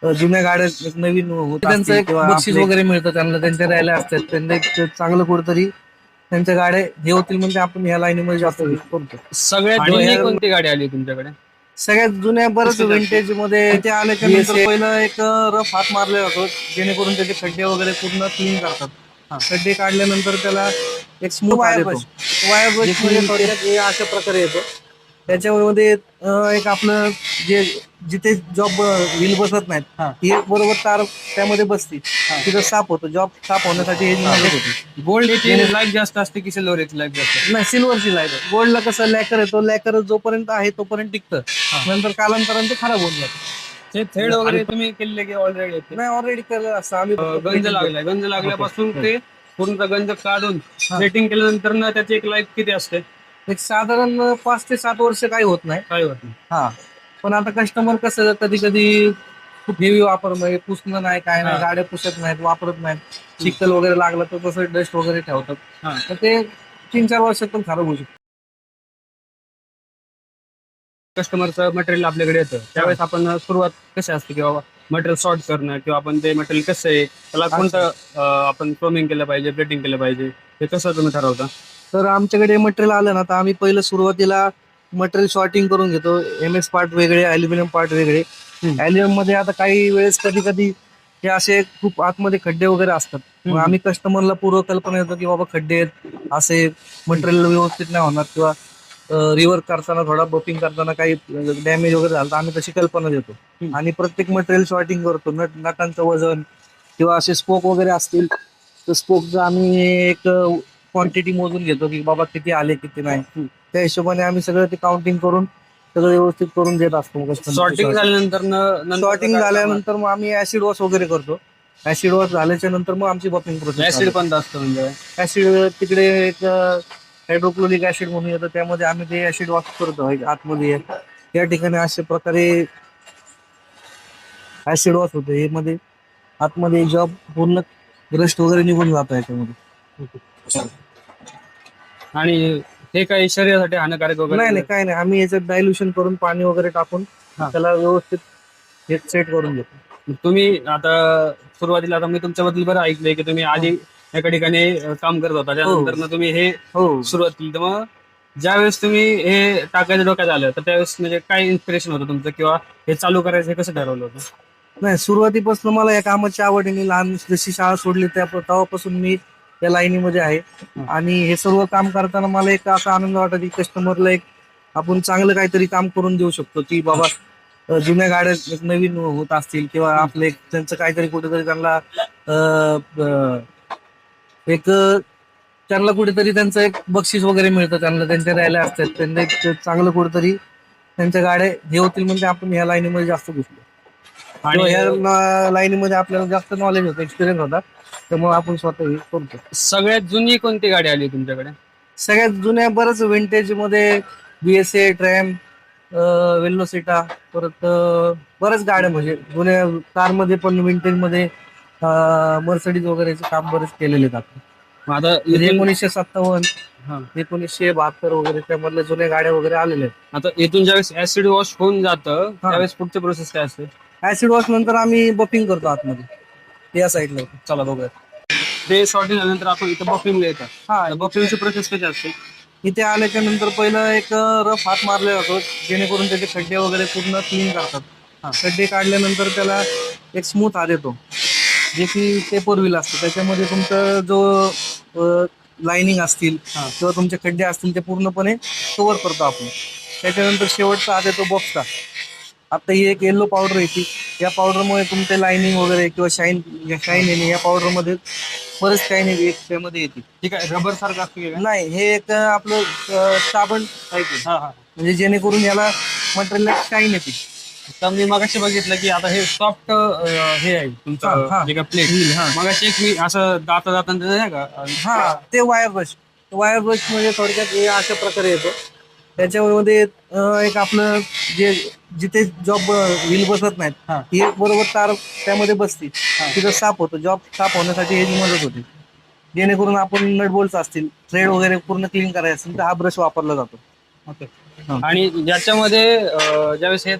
जुन्या गाड्या एक नवीन होत त्यांचं एक बक्षीस वगैरे मिळतं त्यांना, त्यांच्या रॅल्या असतात, त्यांना एक चांगलं कुठेतरी त्यांच्या गाड्या हे होतील म्हणजे आपण ह्या लाईनीमध्ये जास्त करतो. सगळ्यात आणि जुनी ह्या कोणती गाडी आली तुमच्याकडे? सगळ्यात जुन्या बरंच विंटेज मध्ये ते आल्याच्या नंतर पहिलं एक रफ हात मारला जातो, जेणेकरून त्याचे खड्डे वगैरे पूर्ण क्लीन करतात. खड्डे काढल्यानंतर त्याला एक स्मूथ वायर ब्रश म्हणजे थोडक्यात हे अशा प्रकारे येतो. त्याच्यामध्ये एक आपलं जे जिथे जॉब व्हील बसत नाहीत हे बरोबर तार त्यामध्ये बसती, तिथं साफ होतं. जॉब साफ होण्यासाठी हे मदत होते. गोल्ड याची लाईफ जास्त असते की सिल्वर याची लाईफ जास्त असते? नाही, सिल्वरची लाईट. गोल्डला कसं लॅकर येतो, लॅकर जोपर्यंत आहे तोपर्यंत टिकतं, नंतर कालांतराने ते खराब होऊन जातं. ते थ्रेड वगैरे तुम्ही केलेले की ऑलरेडी? नाही, ऑलरेडी केलं असतं आम्ही. गंज लागलाय, गंज लागल्यापासून ते पूर्ण गंज काढून सेटिंग केल्यानंतर ना त्याची एक लाईफ किती असते? एक साधारण 5 ते 7 वर्ष काही होत नाही. काय होत नाही. हा, पण आता कस्टमर कसं कधी कधी खूप हेवी वापर म्हणजे पुसणं नाही, काय नाही, गाड्या पुसत नाहीत, वापरत नाहीत, चिखल वगैरे लागलं तर तसं डस्ट वगैरे ठेवतात, तर ते 3-4 वर्षात पण खराब होऊ शकतं. कस्टमरचं मटेरियल आपल्याकडे येतं त्यावेळेस आपण सुरुवात कशी असते की बाबा मटेरियल सॉर्ट करणं किंवा आपण ते मटेरियल कसं आहे त्याला कोणतं आपण क्रोमिंग केलं पाहिजे, प्लेटिंग केलं पाहिजे, हे कसं तुम्ही ठरवता? तर आमच्याकडे मटेरियल आलं ना, तर आम्ही पहिलं सुरुवातीला मटेरियल शॉर्टिंग करून घेतो. MS पार्ट वेगळे, अल्युमिनियम पार्ट वेगळे. अल्युमिनियम मध्ये आता काही वेळेस कधी कधी हे असे खूप आतमध्ये खड्डे वगैरे असतात, मग आम्ही कस्टमरला पूर्व कल्पना देतो की बाबा खड्डे आहेत, असे मटेरियल व्यवस्थित नाही होणार, किंवा रिवर्क करताना थोडा बपिंग करताना काही डॅमेज वगैरे झालं तर आम्ही तशी कल्पना देतो. आणि प्रत्येक मटेरियल शॉर्टिंग करतो. नटांचं वजन किंवा असे स्पोक वगैरे असतील तर स्पोकचं आम्ही एक क्वांटिटी मोजून घेतो की बाबा किती आले किती नाही. त्या हिशोबाने आम्ही सगळं ते काउंटिंग करून सगळं व्यवस्थित करून देत असतो. सॉर्टिंग झाल्यानंतर मग आम्ही ऍसिड वॉश वगैरे करतो. ऍसिड वॉश झाल्याच्या नंतर मग आमची बपिंग प्रोसेस. ऍसिड पण असतं म्हणजे? ऍसिड तिकडे एक हायड्रोक्लोरिक ऍसिड म्हणून येतं, त्यामध्ये आम्ही ते ऍसिड वॉश करतो आतमध्ये. या ठिकाणी अशा प्रकारे ऍसिड वॉश होतं, हे मध्ये आतमध्ये जॉब पूर्ण रस्ट वगैरे निघून जातो याच्यामध्ये. आणि हे काही शरीरासाठी हानिकारक वगैरे नाही, काय नाही, आम्ही याच्यात डायल्युशन करून पाणी वगैरे टाकून त्याला व्यवस्थित हे सेट करून घेतो. तुम्ही आता सुरुवातीला आता मी तुमच्याबद्दल बरं ऐकलंय की तुम्ही आधी एका ठिकाणी काम करत होता, त्यानंतर तुम्ही हे सुरुवात केली. तर मग ज्यावेळेस तुम्ही हे टाकायचं डोक्यात आलं तर त्यावेळेस म्हणजे काय इन्स्पिरेशन होतं तुमचं, किंवा हे चालू करायचं हे कसं ठरवलं होतं? नाही, सुरुवातीपासून मला या कामाची आवड आहे. मी लहान जशी शाळा सोडली तेव्हापासून मी या लाईनीमध्ये आहे. आणि हे सर्व काम करताना मला एक असा आनंद वाटत की कस्टमरला एक आपण चांगलं काहीतरी काम करून देऊ शकतो, की बाबा जुन्या गाड्या एक नवीन होत असतील, किंवा आपले त्यांचं काहीतरी कुठेतरी त्यांना एक त्यांना कुठेतरी त्यांचं एक बक्षीस वगैरे मिळतं, त्यांना त्यांच्या रॅल्या असतात, त्यांना एक चांगलं कुठेतरी त्यांच्या गाड्या हे होतील म्हणजे आपण ह्या लाईनीमध्ये जास्त घुसलो. आणि ह्या लाईनीमध्ये आपल्याला जास्त नॉलेज होतं, एक्सपिरियन्स होता, त्यामुळे आपण स्वतः हे करतो. सगळ्यात जुनी कोणती गाडी आली तुमच्याकडे? सगळ्यात जुन्या बरंच विंटेज मध्ये BSA, ट्रॅम, वेल्लोसिटा, परत बऱ्याच गाड्या म्हणजे जुन्या कारमध्ये पण विंटेज मध्ये मर्सिडीज वगैरेचे काम बरेच केलेले आहेत आपण. आता 1957, 1972 वगैरे त्यामधल्या जुन्या गाड्या वगैरे आलेल्या आहेत. आता इथून ज्यावेळेस ऍसिड वॉश होऊन जातं त्यावेळेस पुढची प्रोसेस काय असते? ऍसिड वॉश नंतर आम्ही बपिंग करतो आतमध्ये, या साईडला. चला बघूया. ते शॉर्टिंग झाल्यानंतर आपण इथं बफिंगला येतात. बफिंगची प्रोसेस कशी असते? इथे आल्याच्या नंतर पहिलं एक रफ हात मारला जातो, जेणेकरून त्याचे खड्डे वगैरे पूर्ण क्लीन करतात. खड्डे काढल्यानंतर त्याला एक स्मूथ हात येतो, जे की पेपर व्हील असतं. त्याच्यामध्ये तुमचं जो लाइनिंग असतील किंवा तुमचे खड्डे असतील ते पूर्णपणे कव्हर करतो आपण. त्याच्यानंतर शेवटचा हात येतो बॉक्सचा. आता ही एक येल्लो पावडर येते, या पावडरमुळे तुमचे लाइनिंग वगैरे किंवा शाईन येणे या पावडरमध्ये बरेच काही नाही एक त्यामध्ये येते. ठीक आहे, रबर सारखं असतं? नाही, हे एक आपलं साबण टाईप आहे, म्हणजे जेणेकरून याला मटेरियल शाईन येते. तर मी मगाशी बघितलं की आता हे सॉफ्ट हे आहे तुमचं जे का प्लेट. मगाशी एक मी असं दाता नाही का, ते वायर ब्रश. वायर ब्रश म्हणजे थोडक्यात हे अशा प्रकारे येतो. त्याच्यामध्ये एक आपलं जे जिथे जॉब व्हील बसत नाहीत हे बरोबर तार त्यामध्ये बसते, तिथं साफ होतं. जॉब साफ होण्यासाठी ह्याची मदत होते, जेणेकरून आपण नट बोल्ट्स असतील, थ्रेड वगैरे पूर्ण क्लीन करायचं असेल तर हा ब्रश वापरला जातो. ओके. हा. आणि ज्याच्यामध्ये ज्यावेळेस हे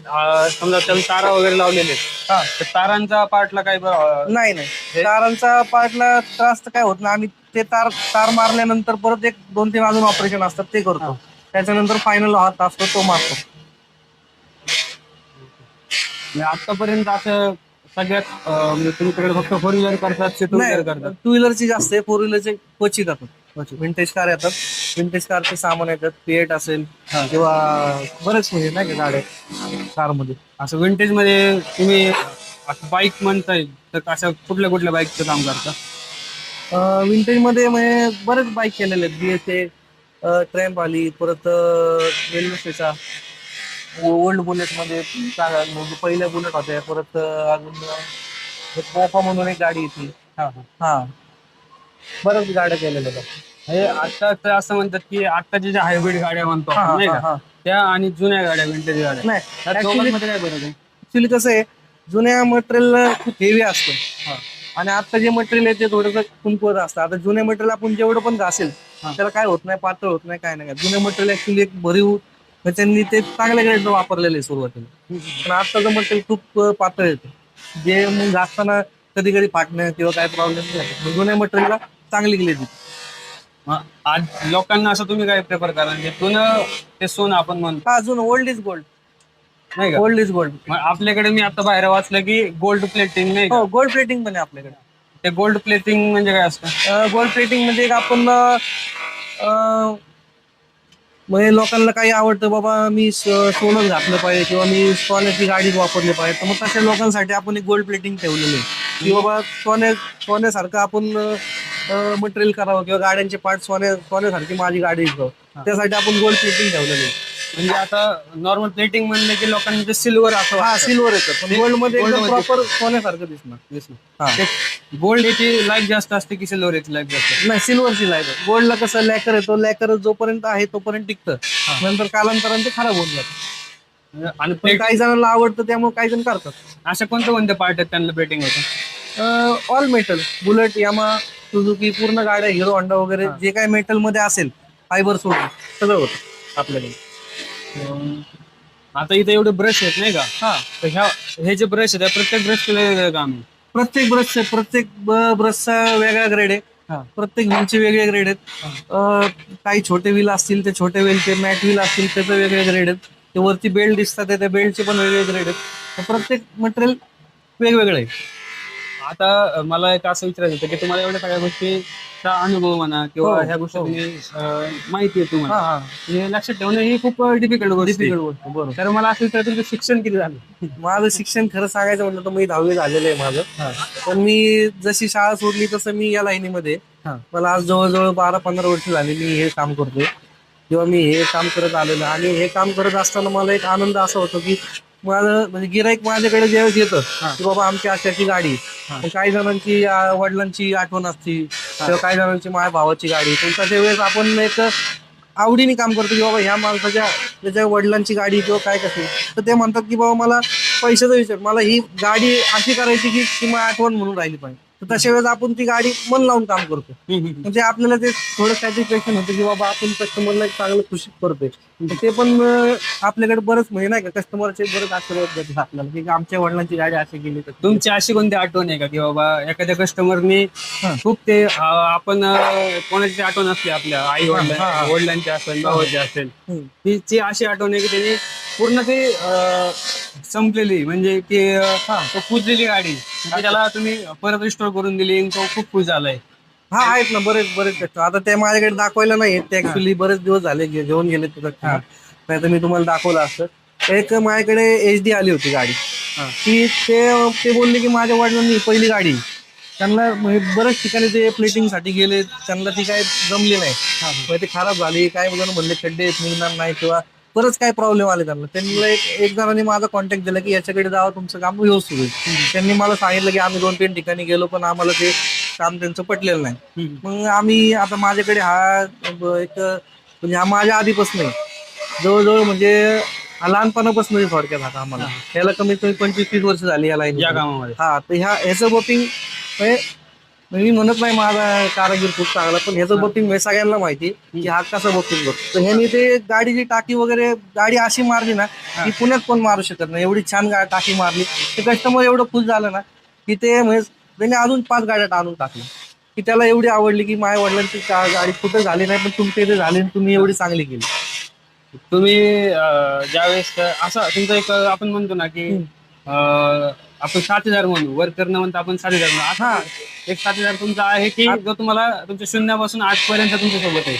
समजा त्याला तारा वगैरे लावलेले आहेत, हा. तर तारांचा पार्टला काही नाही नाही, तारांचा पार्टला त्रास तर काय होत नाही. आम्ही ते तार तार मारल्यानंतर परत एक 2-3 अजून ऑपरेशन असतात ते करतो. त्याच्यानंतर फायनल हात असतो तो मारतो. आतापर्यंत असं सगळ्यात म्हणजे तुमच्याकडे फक्त 4 व्हीलर करतात की 2 व्हीलर नाही, करतात? 2 व्हीलरची जास्त आहे, 4 व्हीलरचे क्वचित येतात. विंटेज कार येतात, विंटेज कारचे सामान येतात, पिएट असेल किंवा बरेच म्हणजे नाही का गाड्या कारमध्ये. असं विंटेज मध्ये तुम्ही बाईक म्हणताय तर अशा कुठल्या कुठल्या बाईकचं काम करता? विंटेज मध्ये म्हणजे बरेच बाईक केलेले आहेत. BSA, ट्रॅम्प आली, परत वेल्वेसचा, ओल्ड बुलेट मध्ये म्हणजे पहिल्या बुलेट होत्या, परत अजून एक मोफा म्हणून एक गाडी येते. हा, बऱ्याच गाड्या केलेल्या आहेत. हे आता तर असं म्हणतात की आताच्या ज्या हायब्रिड गाड्या म्हणतो आपण, नाही का, त्या आणि जुन्या गाड्या विंटेज गाड्या, नाही, त्या दोघांमध्ये काय फरक आहे? ऍक्च्युली कसं आहे, जुन्या मटेरियल खूप हेवी असतं आणि आता जे मटेरियल आहे ते थोडंसं कुंकवत असतं. आता जुने मटेरियल आपण जेवढं पण घासेल त्याला काय होत नाही, पातळ होत नाही, काय नाही. जुने मटेरियल ऍक्च्युली एक भरीव त्यांनी ते चांगल्या ग्रेडचं वापरलेलं आहे सुरुवातीला. पण आताचं मटेरियल खूप पातळ येतं, जे मग घासताना कधी कधी फाटणं किंवा काय प्रॉब्लेम नाही. जुन्या मटेरियलला चांगली ग्लेज येते. मग आज लोकांना असं तुम्ही काय प्रेफर करा, म्हणजे जुनं ते सोनं आपण म्हणतो, हा, अजून ओल्ड इज गोल्ड. नाही का? Old is gold. मग आपल्याकडे मी आता बाहेर वाचलं की गोल्ड प्लेटिंग, नाही का? हो, गोल्ड प्लेटिंग पण आहे आपल्याकडे. ते गोल्ड प्लेटिंग म्हणजे काय असतं? गोल्ड प्लेटिंग म्हणजे एक आपण म्हणजे लोकांना काही आवडतं, बाबा मी सोनंच घातलं पाहिजे किंवा मी सोन्याची गाडी वापरली पाहिजे, तर मग तशा लोकांसाठी आपण एक गोल्ड प्लेटिंग ठेवलेलं आहे की बाबा सोन्यासारखं आपण मटेरियल करावं किंवा गाड्यांचे पार्ट सोन्यासारखी माझी गाडी करावं, त्यासाठी आपण गोल्ड प्लेटिंग ठेवलेलं आहे. म्हणजे आता नॉर्मल प्लेटिंग म्हणलं की लोकांना ते सिल्वर असं हा, वाटतं. सिल्वर येतं, पण गोल्ड मध्ये gold मध्ये प्रॉपर सोन्यासारखं दिसणार. हा. गोल्ड याची लाईफ जास्त असते की सिल्वर याची लाईफ जास्त असते? नाही, सिल्वरची लाईट. गोल्डला कसं लॅकर येतो, लॅकर जोपर्यंत आहे तोपर्यंत टिकतं, नंतर कालांतराने ते खराब होऊन जातं. आणि पण काही जणांना आवडतं त्यामुळे काही जण करतात. अशा कोणते कोणते पार्ट आहेत त्यांना प्लेटिंग होतं? All metal, bullet, Yamaha, Suzuki, पूर्ण गाड्या, हिरो होंडा वगैरे जे काही मेटल मध्ये असेल, फायबर सोडून सगळं होतं आपल्याकडे. आता इथे एवढे ब्रश आहेत, नाही का? हा, तर हे जे ब्रश आहेत, प्रत्येक ब्रश वेगवेगळं काम आहे. प्रत्येक ब्रशचा वेगळा ग्रेड आहे. प्रत्येक व्हीलचे वेगळे ग्रेड आहेत. काही छोटे व्हील असतील ते छोटे व्हीलचे, मॅट व्हील असतील त्याचे वेगळे ग्रेड आहेत. ते वरती बेल्ट दिसतात त्या बेल्टचे पण वेगळे ग्रेड आहेत. प्रत्येक मटेरियल वेगवेगळं आहे. आता मला एक असं विचारायचं होतं की तुम्हाला एवढ्या सगळ्या गोष्टीचा अनुभव म्हणा किंवा ह्या गोष्टी तुम्ही माहिती आहे तुम्हाला, हे लक्षात ठेवणं ही खूप डिफिकल्ट गोष्ट आहे. बरोबर. तर मला असं विचारायचं तुमचं शिक्षण किती झालं? माझं शिक्षण खरं सांगायचं म्हटलं तर मी 10वी झालेलं आहे माझं. पण मी जशी शाळा सोडली तसं मी या लाईनीमध्ये, मला आज जवळजवळ 12-15 वर्ष झाली मी हे काम करतोय किंवा मी हे काम करत आलेलं. आणि हे काम करत असताना मला एक आनंद असा होतो की माझं म्हणजे गिराईक माझ्याकडे ज्यावेळेस येतं की बाबा आमची अशाची गाडी, काही जणांची वडिलांची आठवण असती किंवा काही जणांची माझ्या भावाची गाडी, पण तशा वेळेस आपण एक आवडीने काम करतो की बाबा ह्या माणसाच्या त्याच्या वडिलांची गाडी किंवा काय कसं, तर ते म्हणतात की बाबा मला पैशाचा विचार, मला ही गाडी अशी करायची की ती मला आठवण म्हणून राहिली पाहिजे. तर तशा वेळेस आपण ती गाडी मन लावून काम करतो. म्हणजे आपल्याला ते थोडं सॅटिस्फॅक्शन होतं की बाबा आपण कस्टमरला एक चांगलं खुशी करतोय. ते पण आपल्याकडे बरंच म्हणजे नाही का, कस्टमरचे बरेच आशीर्वाद देतात आपल्याला की आमच्या वडिलांची गाडी अशी गेली. तर तुमची अशी कोणती आठवण आहे का की बाबा एखाद्या कस्टमरनी खूप ते आपण कोणाची आठवण असते आपल्या आई वडिलांची असेल, भावाची असेल, ती अशी आठवण आहे की त्यांनी पूर्ण ते संपलेली, म्हणजे की तो पुजलेली गाडी त्याला तुम्ही परत रिस्टोर करून दिली, तो खूप खुश झालाय? हा, आहेत ना बरेच. आता ते माझ्याकडे दाखवायला नाही, ते ऍक्च्युली बरेच दिवस झाले घेऊन गेले तुझं, नाही तर मी तुम्हाला दाखवलं असतं. एक माझ्याकडे HD आली होती गाडी, की ते बोलले की माझ्या वडिलांनी पहिली गाडी, त्यांना बरेच ठिकाणी ते प्लेटिंग साठी गेले, त्यांना ती काय जमली नाही, ती खराब झाली, काय जण म्हणले खड्डे निघणार नाही किंवा बरंच काय प्रॉब्लेम आले त्यांना. त्यांना एक जणांनी माझा कॉन्टॅक्ट दिला की याच्याकडे जावं, तुमचं काम व्यवस्थित होईल. त्यांनी मला सांगितलं की आम्ही 2-3 ठिकाणी गेलो पण आम्हाला ते काम त्यांचं पटलेलं नाही. मग आम्ही आता माझ्याकडे हा एक म्हणजे हा माझ्या आधीपासून आहे, जवळजवळ म्हणजे लहानपणापासून थोडक्यात आता आम्हाला याला कमीत कमी 25-30 वर्ष झाली या लाईन या कामामध्ये. हा, तर ह्याचं बोटिंग मी म्हणत नाही माझा कारागीर खूप चांगला, पण ह्याचं बघतील म्हणजे सगळ्यांना माहिती की हा कसा बघतील बघ. तर ह्याने ते गाडीची टाकी वगैरे गाडी अशी मारली ना की पुण्यात कोण मारू शकत नाही, एवढी छान टाकी मारली. ते कस्टमर एवढं खुश झालं ना की ते म्हणजे त्याने अजून 5 गाड्या आणून टाकल्या, की त्याला एवढी आवडली की माझ्या वडिलांची गाडी कुठं झाली नाही पण तुमच्या इथे झाली आणि तुम्ही एवढी चांगली केली. तुम्ही ज्यावेळेस असं तुमचं एक आपण म्हणतो ना की आपण साथीदार म्हणू, वर्कर न म्हणता आपण साथीदार म्हणू. हा. असा एक साथीदार तुमचा आहे की जो तुम्हाला तुमच्या शून्यापासून आजपर्यंत तुमच्या सोबत आहे.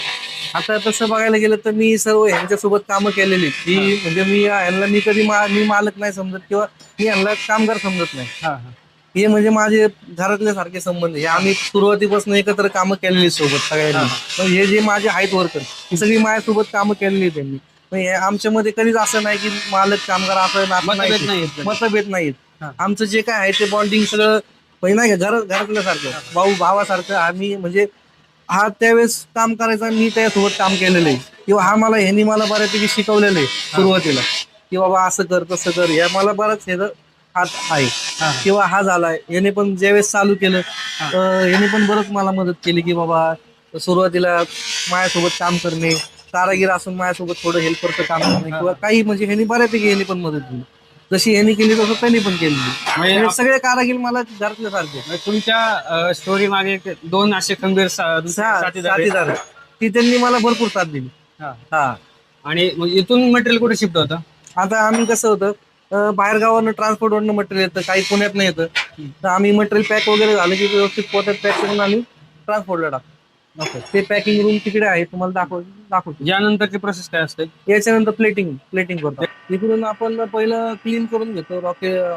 आता तसं बघायला गेलं तर मी सर्व ह्यांच्यासोबत कामं केलेली की म्हणजे मी ह्यांना मी कधी मी मालक नाही समजत किंवा मी ह्यांना कामगार समजत नाही. हा हा हे म्हणजे माझे घरातल्या सारखे संबंध आहे. आम्ही सुरुवातीपासून एकत्र कामं केलेली सोबत सगळ्यांनी. पण हे जे माझे आहेत वर्कर ही सगळी माझ्यासोबत कामं केलेली आहेत त्यांनी. पण हे आमच्यामध्ये कधीच असं नाही की मालक कामगार असं मतभेद नाही. मतभेद नाहीत. आमचं जे काय आहे ते बॉन्डिंग सगळं म्हणजे नाही का घरातल्या सारखं भाऊ भावासारखं आम्ही म्हणजे हा त्यावेळेस काम करायचा मी त्यासोबत काम केलेलं आहे किंवा ह्यांनी मला बऱ्यापैकी शिकवलेलं आहे सुरुवातीला की बाबा असं कर तसं कर. या मला बराच ह्याचा हात आहे किंवा हा झालाय. याने पण ज्यावेळेस चालू केलं तर याने पण बरंच मला मदत केली की बाबा सुरुवातीला माझ्यासोबत काम करणे, कारागीर असून माझ्यासोबत थोडं हेल्परचं काम करणे किंवा काही म्हणजे ह्यांनी बऱ्यापैकी ह्यांनी पण मदत केली. जशी ह्यांनी केली तसं त्यांनी पण केली. म्हणजे सगळे कारागीर मला घरातल्या सारखे. म्हणजे तुमच्या स्टोरी मागे दोन असे खंबीर साथीदार आहेत. ती त्यांनी मला भरपूर साथ दिली. हा. आणि मग इथून मटेरियल कुठे शिफ्ट होतं? आता आम्ही कसं होतं बाहेर गावानं ट्रान्सपोर्टवरनं मटेरियल येतं, काही पुण्यात नाही येतं. तर आम्ही मटेरियल पॅक वगैरे झालं की व्यवस्थित पोत्यात पॅक करून आम्ही ट्रान्सपोर्टला टाकतो. ते पॅकिंग रूम तिकडे आहे, तुम्हाला दाखवतो. यानंतरची प्रोसेस काय असते? याच्यानंतर प्लेटिंग करतो. इकडून आपण पहिलं क्लीन करून घेतो,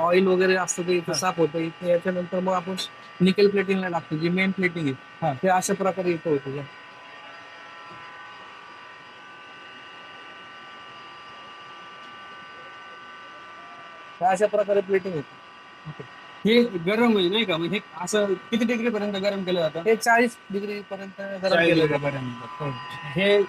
ऑइल वगैरे असतं ते इथं साफ होतं. याच्यानंतर मग आपण निकेल प्लेटिंगला टाकतो, जी मेन प्लेटिंग आहे ते अशा प्रकारे इथं होतं. अशा प्रकारे प्लेटिंग होते. हे गरम आहे नाही का? म्हणजे असं किती डिग्री पर्यंत गरम केलं जातं? हे 40 डिग्री पर्यंत गरम केलं जातं. हे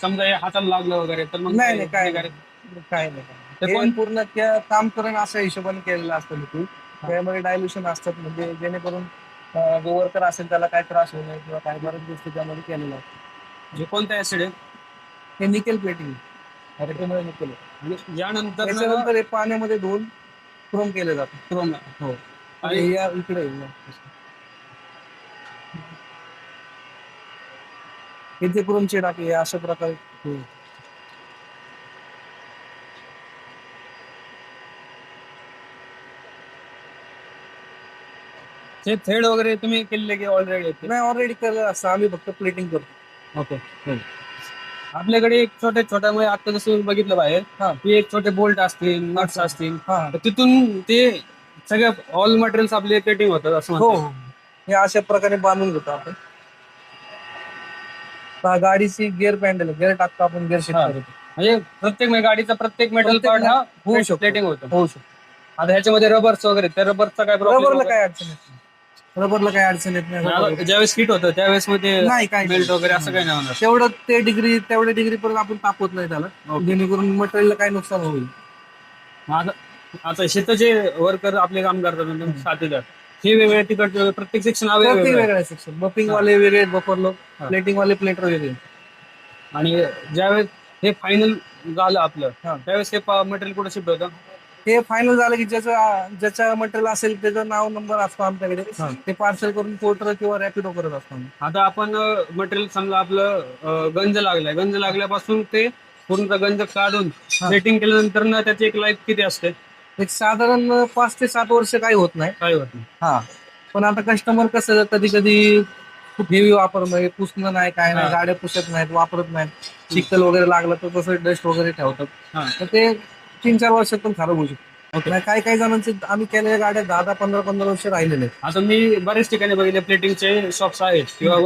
समजा हे हाताला लागलं वगैरे तर मग नाही काय नाही. ते पण पूर्ण काम करून अशा हिशोबाने केलेलं असतं लिक्विड. त्यामध्ये डायल्युशन असतात म्हणजे जेणेकरून जो वर्कर असेल त्याला काय त्रास होऊ नये किंवा काय बऱ्याच गोष्टी त्यामध्ये केलेल्या असतात. जे कोणतं ऍसिड आहे? हे निकेल प्लेटिंग त्याच्यामुळे निकेल. आणि यानंतर त्याच्यानंतर हे पाण्यामध्ये धुवून क्रोम केलं जातं. क्रोम हो. आणि या इकडे इथे क्रोमची टाकी अशा प्रकारे. ते थ्रेड वगैरे तुम्ही केलेले की ऑलरेडी? नाही ऑलरेडी केलं असतं, आम्ही फक्त प्लेटिंग करतो. ओके. आपल्याकडे एक छोट्या म्हणजे आता जसं बघितलं बाहेर की एक छोटे बोल्ट असतील, नट्स असतील, तर तिथून ते सगळ्या ऑल मटेरियल्स आपले प्लेटिंग होतात असं म्हणतात. हे अशा प्रकारे बांधून घेतो आपण. गाडीची गिअर पॅन्डल गिअर टाकतो आपण, गिअर शिफ्ट करतो. म्हणजे प्रत्येक गाडीचा प्रत्येक मेटल पार्ट हा होऊ शकतो, प्लेटिंग होतं. होऊ शकतो. आता ह्याच्यामध्ये रबर्स वगैरे, त्या रबरचा काय रबरला काय अडचण येत नाही. रबरला काय अडचण येत नाही. ज्यावेळेस हिट होतं त्यावेळेस मध्ये नाही काय मेल्ट वगैरे असं काही नाही होणार. तेवढ्या डिग्री पर्यंत आपण तापवत नाही त्याला, जेणेकरून मटेरियलला काही नुकसान होईल. आता शेताचे वर्कर आपले काम करतात साथीदार, हे वेगळे तिकडचे प्रत्येक सेक्शन वेगळे सेक्शन. बफिंग वाले वेगळे, बफर लोक, प्लेटिंग वाले प्लेटर वेगळे. आणि ज्यावेळेस हे फायनल झालं आपलं त्यावेळेस हे मटेरियल कुठे शिफ्ट होतं? ते फायनल झालं की ज्याच्या मटेरियल असेल त्याचं नाव नंबर असतो आमच्याकडे, ते पार्सल करून पोर्टर किंवा रॅपिडो करत असतो. आता आपण मटेरियल समजा आपलं गंज लागल्यापासून ते पूर्ण गंज काढून सेटिंग केल्यानंतर ना त्याची एक लाईफ किती असते? एक साधारण 5 ते 7 वर्ष काही होत नाही. पण आता कस्टमर कसं कधी कधी खूप हेवी वापरणं, पुसणं नाही काय नाही, गाड्या पुसत नाहीत, वापरत नाहीत, चिखल वगैरे लागलं तर तसं डस्ट वगैरे ठेवतात. तर ते 3-4 वर्षात पण खराब होऊ शकतो. काही जणांचे आम्ही केलेल्या गाड्या 10-15 वर्ष राहिलेले. आता मी बरेच ठिकाणी बघितले प्लेटिंगचे शॉप्स आहेत किंवा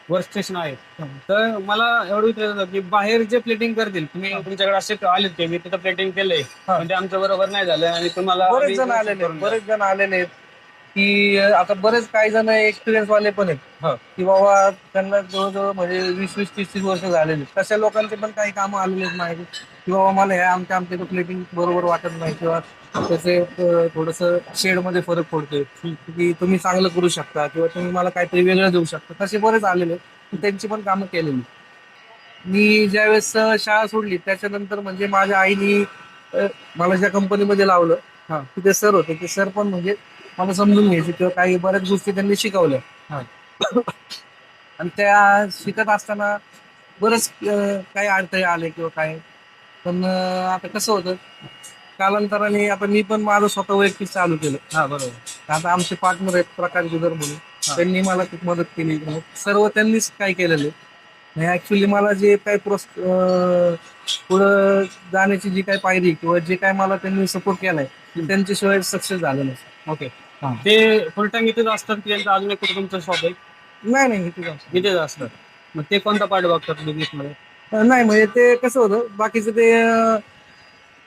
वर्क स्टेशन आहेत. तर मला एवढं विचारायचं की बाहेर जे प्लेटिंग करतील, तुम्ही तुमच्याकडे असे आलेत की मी तिथं प्लेटिंग केलंय पण ते आमच्या बरोबर नाही झालं आणि तुम्हाला बरेच जण आलेले आहेत. की आता बरेच काही जण एक्सपिरियन्स वाले पण आहेत हा. की बाबा त्यांना जवळजवळ म्हणजे 20-30 वर्ष झालेली, तशा लोकांचे पण काही कामं आलेले नाही की बाबा मला हे आमच्या आमच्या प्लेटिंग बरोबर वाटत नाही, किंवा त्याचे थोडस शेडमध्ये फरक पडतोय की तुम्ही चांगलं करू शकता किंवा तुम्ही मला काहीतरी वेगळं देऊ शकता, तसे बरेच आलेले त्यांची पण कामं केलेली. मी ज्यावेळेस शाळा सोडली त्याच्यानंतर म्हणजे माझ्या आईनी मला ज्या कंपनीमध्ये लावलं, हा. तिथे सर होते, ते सर पण म्हणजे मला समजून घ्यायचे किंवा काही बऱ्याच गोष्टी त्यांनी शिकवल्या. हा. आणि त्या शिकत असताना बरेच काही अडथळे आले किंवा काय, पण आता कसं होतं, कालांतराने आता मी पण माझं स्वतः वैयक्तिक चालू केलं. हा, बरोबर. आता आमचे पार्टनर आहेत प्रकाश गुजर म्हणून, हा. त्यांनी मला खूप मदत केली. सर्व त्यांनीच काय केलेलं आहे ऍक्च्युली, मला जे काय पुढं जाण्याची जी काय पायरी किंवा जे काय मला त्यांनी सपोर्ट केलाय त्यांच्याशिवाय सक्सेस झालं नाही. ओके. हा. ते फुल टाइम इथेच असतात की यांचं अजून एक कुठं तुमचं शॉप आहे? नाही इथे जाऊ. इथेच असतात. मग ते कोणता पार्ट बघतात बिझनेस मध्ये? नाही म्हणजे ते कसं होतं, बाकीचं ते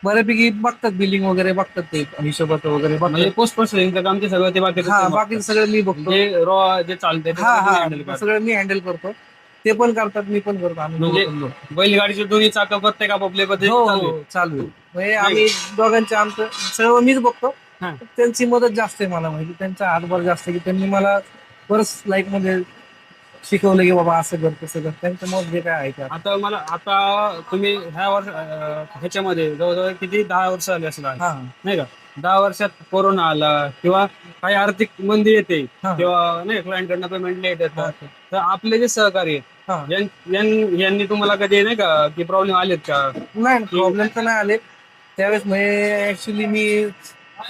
बऱ्यापैकी बघतात, बिलिंग वगैरे बघतात, ते हिशोबात वगैरे म्हणजे बघतात. पोस्ट प्रोसेसिंग काम ते सगळं ते बाकीचं हा, ते बघतात. बाकीचं सगळं मी बघतो. जे रॉ जे चालतंय ते हा सगळं तुम्ही हा हँडल करता. सगळं मी हँडल करतो, ते पण करतात, मी पण करतो, आम्ही म्हणजे दोघं पण करतो. बैलगाडीचे दोन्ही चाकं प्रत्येक आपापल्या हो पद्धतीने चालू आहे. हो चालू आहे. म्हणजे आम्ही दोघांचे आमचं सर्व मीच बघतो. हा. त्यांची मदत जास्त आहे मला, म्हणजे त्यांचा हातभार जास्त आहे की त्यांनी मला बरंच लाईफ मध्ये शिकवलं की बाबा असं कर तसं कर, त्यांचं मत जे काय आहे ते. आता मला आता तुम्ही ह्या वर्ष ह्याच्यामध्ये जवळजवळ किती 10 वर्ष आले असणार हा नाही का? 10 वर्षात कोरोना आला किंवा काही आर्थिक मंदी येते हा. किंवा नाही क्लायंट कडनं पेमेंट लेट हा. येतात, तर आपले जे सहकारी आहेत हा. यांनी तुम्हाला कधी नाही का की प्रॉब्लेम आलेत का? नाही प्रॉब्लेम तर नाही आले त्यावेळेस. म्हणजे ऍक्च्युली मी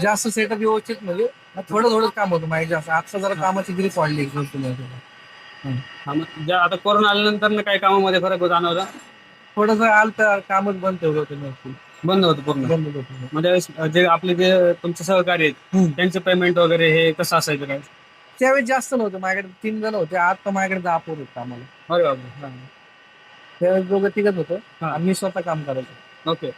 जास्त सेटअप व्यवस्थित, म्हणजे थोडं थोडं काम होतं माझ्या जास्त. आता जरा कामाची ग्रीप वाढली. हा, मग आता कोरोना आल्यानंतर काय कामामध्ये फरक जाणवला? थोडस आलं तर कामच बंद ठेवलं होतं मी actually. बंद होतं पूर्ण? बंद होतं. म्हणजे जे आपले जे तुमचे सहकारी आहेत त्यांचे पेमेंट वगैरे हे कसं असायचं काय? त्यावेळेस जास्त नव्हतं माझ्याकडे, 3 जण होते, आता माझ्याकडे 10 पोर होतं आम्हाला. अरे बाबा. त्यावेळेस दोघं तिघच होतं हा. आणि मी स्वतः काम करायचो. ओके.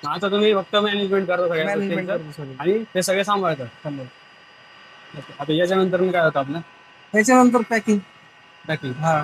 आता तुम्ही फक्त मॅनेजमेंट करता सगळ्या मॅनेजमेंट गोष्टींचं करतो सगळं. आणि ते सगळे सांभाळतात. Okay. आता याच्यानंतर काय होतं आपलं? त्याच्यानंतर पॅकिंग. पॅकिंग. हा.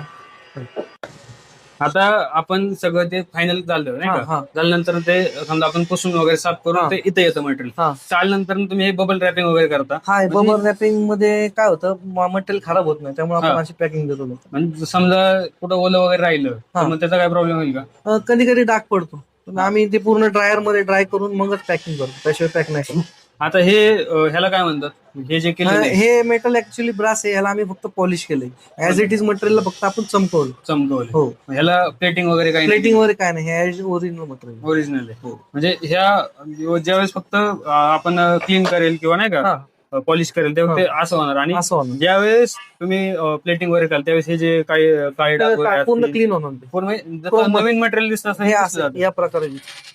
आता आपण सगळं ते फायनल झालं नाही हा, का? हा. झाल्यानंतर ते समजा आपण पुसून वगैरे साफ हा. करून ते इथे येतं मटेरियल. हा. चालल्यानंतर तुम्ही हे बबल रॅपिंग वगैरे करता. हा, म्हणजे बबल रॅपिंग मध्ये काय होतं, मटेरियल खराब होत नाही, त्यामुळे आपण हा. अशी पॅकिंग देतो. म्हणजे समजा कुठं ओलं वगैरे राहिलं तर हा. मग त्याचा काय प्रॉब्लेम होईल का? कधी कधी डाग पडतो, पण आम्ही ते पूर्ण ड्रायर मध्ये ड्राय करून मगच पॅकिंग करतो, त्याशिवाय पॅक नाही करत. आता हे ह्याला काय म्हणतात, हे जे केलेलं आहे हे मेटल ऍक्च्युली ब्रास आहे, ह्याला आम्ही फक्त पॉलिश केलंय. ऍज इट इज मटेरियल फक्त आपण चमकवलं. चमकवलं. हो. ह्याला प्लेटिंग वगैरे काही प्लेटिंग वगैरे काय नाही, हे ओरिजिनल मटेरियल. ओरिजिनल आहे. हो. म्हणजे ह्या ज्यावेळेस फक्त आपण क्लीन करेल किंवा नाही का पॉलिश करेल तेव्हा ते असं होणार, आणि असं होणार. ज्यावेळेस तुम्ही प्लेटिंग वगैरे कराल त्यावेळेस हे जे काही काळे डाग वगैरे पूर्ण असतील, क्लीन होणार ते. पूर्ण जसं नवीन मटेरियल दिसतं असं हे हे असं दिसतं जातं. या प्रकारे दिसतं.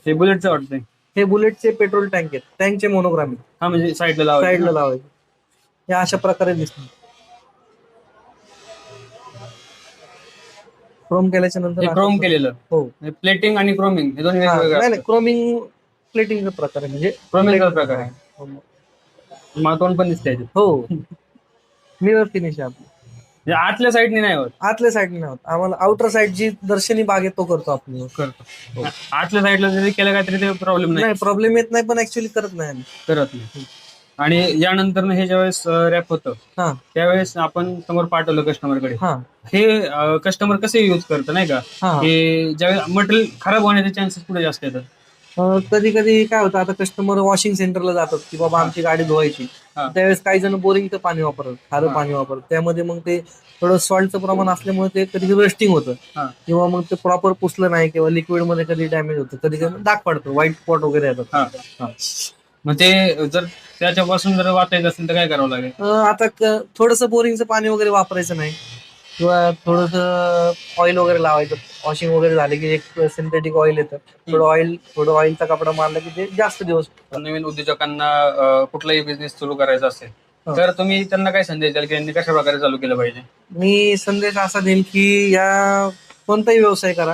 हे बुलेटचं वाटतंय. हे बुलेटचे पेट्रोल टँक आहेत, टँकचे मोनोग्राम आहेत. हा, म्हणजे साईडला साईडला लावायचे, हे अशा प्रकारे दिसतं. क्रोम केल्याच्या नंतर क्रोम केलेलं. हो. प्लेटिंग आणि क्रोमिंग हे दोन्ही वेगवेगळे. नाही क्रोमिंग प्लेटिंगचा प्रकार आहे, म्हणजे क्रोमिंगचा प्रकार आहे. मला तोंड पण दिसतंय. हो. मिरर फिनिश आहे आपली. म्हणजे आतल्या साईडने नाही होत? आतल्या साईडने नाही होत, आम्हाला आउटर साईड जी दर्शनी भाग आहे तो करतो आपण. करतो. आतल्या साईडला जरी केलं काहीतरी ते प्रॉब्लेम नाही? प्रॉब्लेम येत नाही, पण ऍक्च्युली करत नाही आम्ही. करत नाही. आणि यानंतर हे ज्यावेळेस रॅप होतं त्यावेळेस आपण समोर पाठवलं कस्टमरकडे, हे कस्टमर कसे युज करतं नाही का, की ज्यावेळेस मटेरियल खराब होण्याचे चान्सेस पुढे जास्त येतात. कधी कधी काय होतं, आता कस्टमर वॉशिंग सेंटरला जातात की बाबा आमची गाडी धुवायची, त्यावेळेस काही जण बोरिंगचं पाणी वापरतात, खारं पाणी वापरतात, त्यामध्ये मग ते थोडं सॉल्टचं प्रमाण असल्यामुळे ते कधी रस्टिंग होतं, किंवा मग ते प्रॉपर पुसलं नाही, किंवा लिक्विड मध्ये कधी डॅमेज होतं, कधी कधी डाग पडतो, व्हाईट स्पॉट वगैरे येतात. मग ते जर त्याच्यापासून जर वाचायचं असेल तर काय करावं लागेल? आता थोडंसं बोरिंगचं पाणी वगैरे वापरायचं नाही, किंवा थोडंसं ऑइल वगैरे लावायचं. वॉशिंग वगैरे झाले की एक सिंथेटिक ऑइल येतं, थोडं ऑइलचा कपडा मारला की ते जास्त दिवस. नवीन उद्योजकांना कुठलाही बिझनेस सुरू करायचा असेल तर तुम्ही त्यांना काय संदेश द्याल की त्यांनी कशा प्रकारे चालू केलं पाहिजे? मी संदेश असा देईन की या कोणताही व्यवसाय करा,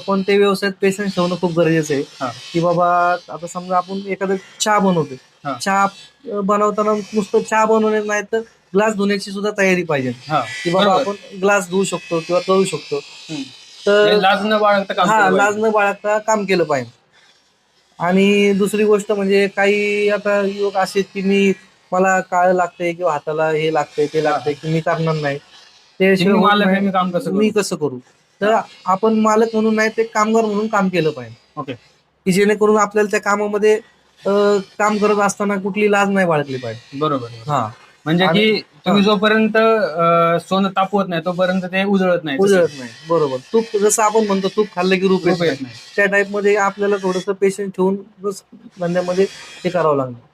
कोणत्याही व्यवसायात पेशन्स ठेवणं खूप गरजेचं हा. आहे. की बाबा आता समजा आपण एखादा चहा बनवतोय, हा. चहा बनवताना नुसतं चहा बनवणे नाही तर ग्लास धुण्याची सुद्धा तयारी पाहिजे. हा, की बाबा बरोबर. आपण ग्लास धुवू शकतो किंवा करू शकतो. हम्म. तर म्हणजे लाज न बाळगता काम हा, केलं लाज पाहिजे. न बाळगता काम केलं पाहिजे. आणि दुसरी गोष्ट म्हणजे काही आता युवक असे की मला काळ लागतंय किंवा हाताला हे लागतंय ते लागतंय की मी करणार नाही, त्याशिवाय मी होत मालक आहे, मी नाही, काम कसं मी करू? कसं करू. तर आपण मालक म्हणून नाही ते कामगार म्हणून काम केलं पाहिजे. ओके. की जेणेकरून आपल्याला त्या कामामध्ये काम करत असताना कुठली लाज नाही बाळगली पाहिजे. बरोबर. हा, म्हणजे आणि की तुम्ही जोपर्यंत सोनं तापवत नाही तोपर्यंत ते उजळत नाही. तसं. उजळत नाही. बरोबर. तूप जसं आपण म्हणतो तूप खाल्लं की रूप रूप येत येत नाही, नाही. त्या टाईप मध्ये आपल्याला थोडंसं पेशन्स ठेवून धंद्यामध्ये हे करावं लागणार.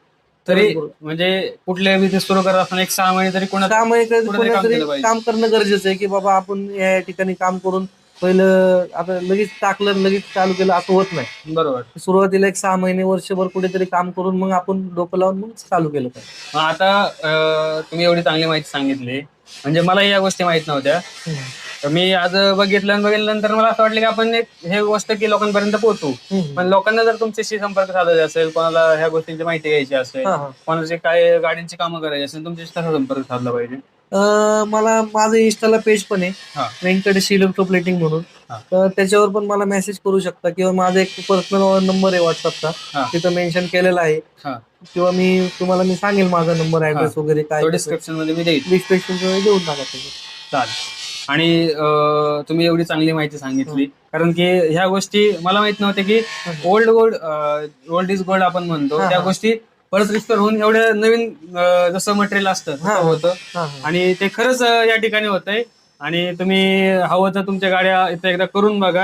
तरी तरच म्हणजे कुठल्याही बिझनेस सुरू करत असताना एक 6 महिने तरी त्यामुळे कुठेतरी काम कोणीतरी केलं पाहिजे. काम करणं गरजेचं आहे. की बाबा आपण या ठिकाणी काम करून पहिलं आता लगेच टाकलं लगेच चालू केलं असं होत नाही. बरोबर. सुरुवातीला एक 6 महिने वर्षभर कुठेतरी काम करून मग आपण डोकं लावून मग चालू केलं पाहिजे. मग आता तुम्ही एवढी चांगली माहिती सांगितली, म्हणजे मला या गोष्टी माहित नव्हत्या. तर मी आज बघितल्यानंतर मला असं वाटलं की आपण एक हे गोष्ट की लोकांपर्यंत पोहोचू. पण लोकांना जर तुमच्याशी संपर्क साधायचा असेल, कोणाला ह्या गोष्टींची माहिती घ्यायची असेल, हा, हा. कोणाचे काय गाडींची कामं करायची असेल, तुमच्याशी कसा संपर्क साधला पाहिजे? मला माझं इंस्टाला पेज पण आहे, हा. व्यंकटेश इलेक्ट्रोप्लेटिंग म्हणून. हा. तर त्याच्यावर पण मला मेसेज करू शकता किंवा माझा एक पर्सनल नंबर आहे व्हॉट्सअपचा, हा. तिथं मेन्शन केलेला आहे. हा. किंवा मी सांगेल माझा नंबर ऍड्रेस वगैरे काय तो डिस्क्रिप्शन मध्ये मी देईल. डिस्क्रिप्शन देऊन टाका तुम्ही. चालेल. आणि तुम्ही एवढी चांगली माहिती सांगितली, कारण की ह्या गोष्टी मला माहित नव्हत्या की ओल्ड इज गोल्ड आपण म्हणतो, हा, त्या हा. गोष्टी परत रिस्टोर होऊन एवढं नवीन जसं मटेरियल असतं हा, तसं होतं. हा, हा. आणि ते खरंच या ठिकाणी होतंय. आणि तुम्ही हवं तर तुमच्या गाड्या इथं एकदा करून बघा.